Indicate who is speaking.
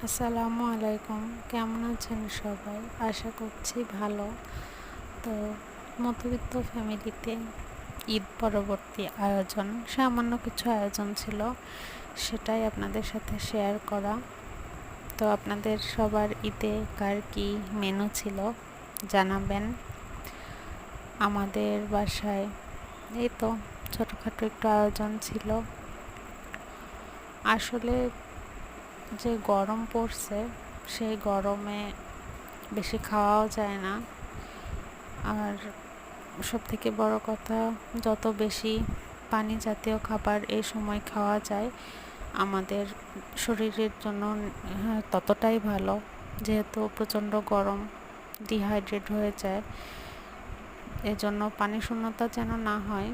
Speaker 1: আসসালামু আলাইকুম। কেমন আছেন সবাই? আশা করছি ভালো। তো মধ্যবিত্ত ফ্যামিলিতে ঈদ পরবর্তী আয়োজন, সামান্য কিছু আয়োজন ছিল, সেটাই আপনাদের সাথে শেয়ার করা। তো আপনাদের সবার ঈদে কার কি মেনু ছিল জানাবেন। আমাদের বাসায় এই তো ছোটোখাটো একটু আয়োজন ছিল। আসলে যে গরম পড়ছে, সেই গরমে বেশি খাওয়াও যায় না। আর সবথেকে বড় কথা, যত বেশি পানি জাতীয় খাবার এই সময় খাওয়া যায় আমাদের শরীরের জন্য ততটাই ভালো। যেহেতু প্রচণ্ড গরম, ডিহাইড্রেট হয়ে যায়, এজন্য পানি শূন্যতা যেন না হয়